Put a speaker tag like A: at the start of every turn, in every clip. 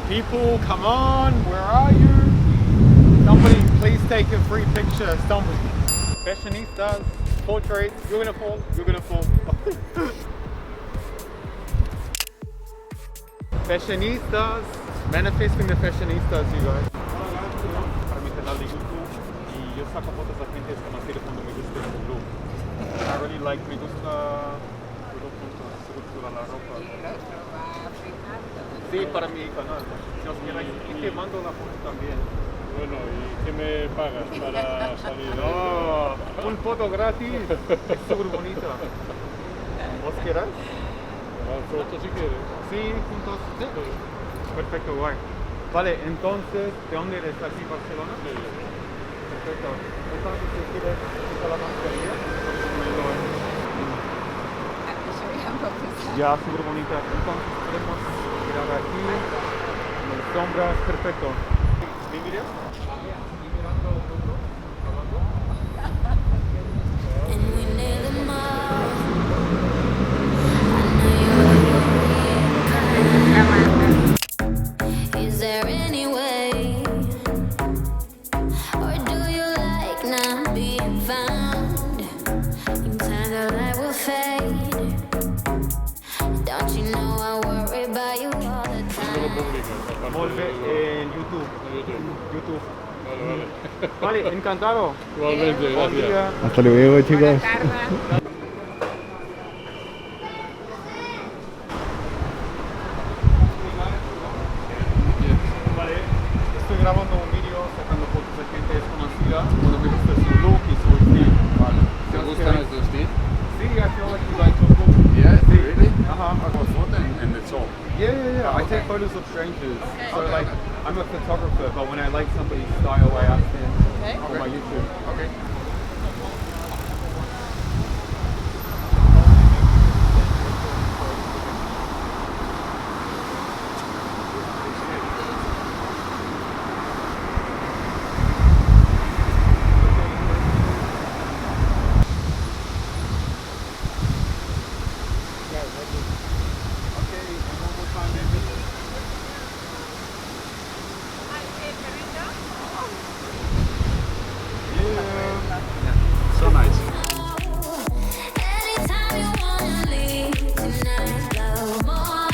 A: People, come on, where are you? Somebody, please take a free picture. Somebody. Fashionistas, portraits. You're gonna fall. You're gonna fall. Fashionistas, manifesting the fashionistas, you guys. Para mi canal de YouTube y yo saco fotos a gente desconocida cuando me gusta este look. I really like, me gusta estructura la ropa. Sí, para mi canal. Si os queráis, y te mando la foto también.
B: Bueno, ¿y qué me pagas para salir?
A: No, un foto gratis. Es súper bonita. ¿Vos queráis?
B: Fotos si quieres.
A: Sí, juntos. Sí. Perfecto, guay. Vale, entonces, ¿de dónde eres? ¿Aquí en Barcelona?
B: Sí.
A: Perfecto. Entonces, si quieres quitar la mascarilla, ya, súper bonita. Entonces, podemos mirar aquí, en las sombras, perfecto. ¿Me miras? ¿Y mirando otro? ¿Hablando?
C: Is there any way, or do you like not being found? In time the light will fade. Don't you know I worry about you all the time?
A: Volve en YouTube. YouTube.
B: Vale, vale.
A: Vale, encantado.
B: Igualmente,
A: Buen
B: gracias.
A: día.
D: Hasta luego, chicos.
A: Vale, estoy grabando un vídeo sacando fotos de gente desconocida cuando me gusta su look y su estilo. Vale.
E: ¿Te gustan estos style?
A: Sí, I feel like you like your look.
E: Yeah,
A: Sí.
E: really?
A: Uh-huh.
E: For photo and it's all.
A: Yeah. I take photos of strangers. So like, I'm a photographer, but when I like somebody's style, I ask them on my YouTube.
E: Okay. So nice.
C: Anytime you wanna leave tonight, go more.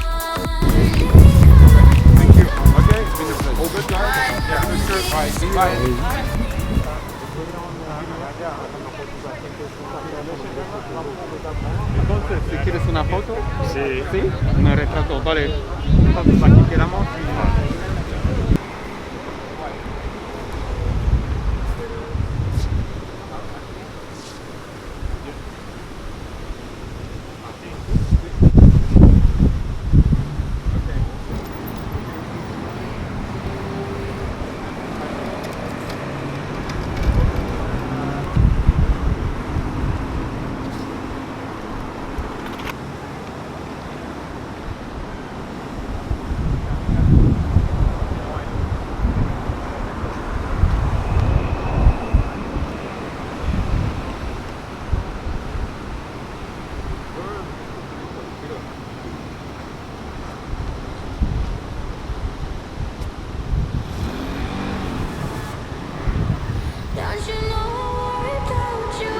A: Thank you. Okay.
E: It's been a pleasure.
A: All good, guys? Yeah, for sure.
E: Bye. See you. Bye.
A: Entonces, si quieres una foto,
B: Sí.
A: ¿sí? Un retrato, vale. Entonces aquí quedamos y...
C: Don't you know I worry about you?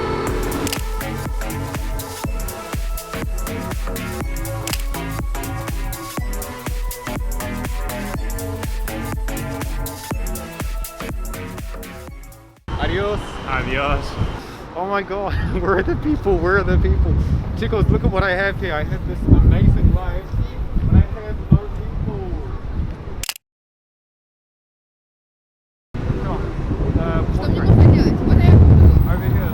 A: Adios.
B: Adiós.
A: Oh my god, where are the people? Where are the people? Chicos, look at what I have here. I have this amazing light, but I have no people. No, portrait. Over here.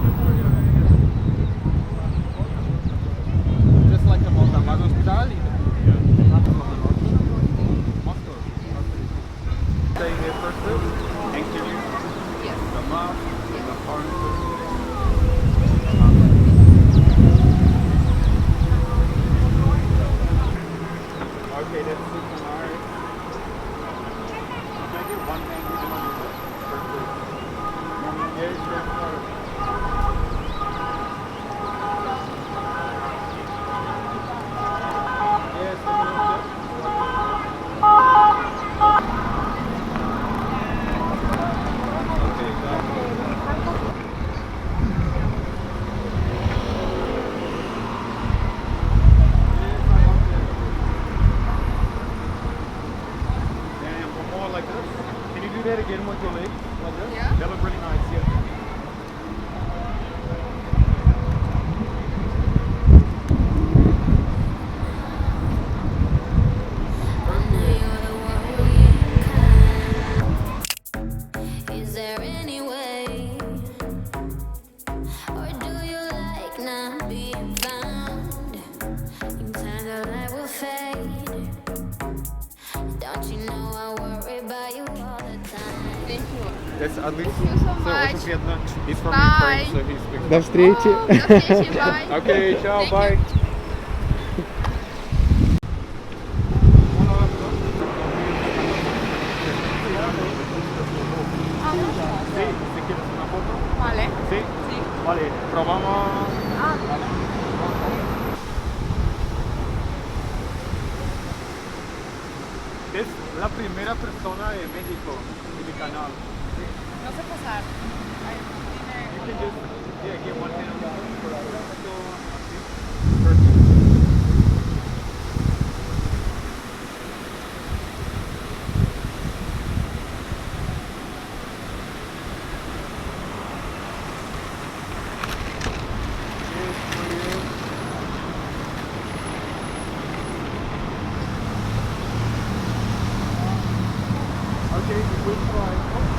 A: Just like a Montabago hospital. Moscow. Staying here first, thank you. Yes. The map, the furniture. Okay, that's super nice. Can I get one hand even on your lip? Yeah, sure. Yes, a little bit. like this. Can you do that again with your legs? Like this?
D: Yeah.
A: That look really nice, yeah.
C: Is there any way, or do you like not being found? In time the light will fade. Don't you know I worry about you all the time?
D: Thank you.
A: That's at least
D: Thank you so
A: what's
D: much.
A: Vietnam? He's from
D: Bye.
A: Ukraine, so he speaks.
F: До встречи.
D: Oh, до встречи, bye.
A: Okay, ciao,
D: Thank
A: bye.
D: you.
A: Sí, si quieres una foto.
D: Vale.
A: Sí.
D: Sí.
A: Vale, probamos.
D: Ah, vale.
A: Es la primera persona de México en mi canal.
D: No sé pasar. Ay,
A: You
D: tiene-
A: can just, yeah, get one hand for a photo, así. Perfect. Okay, we will try.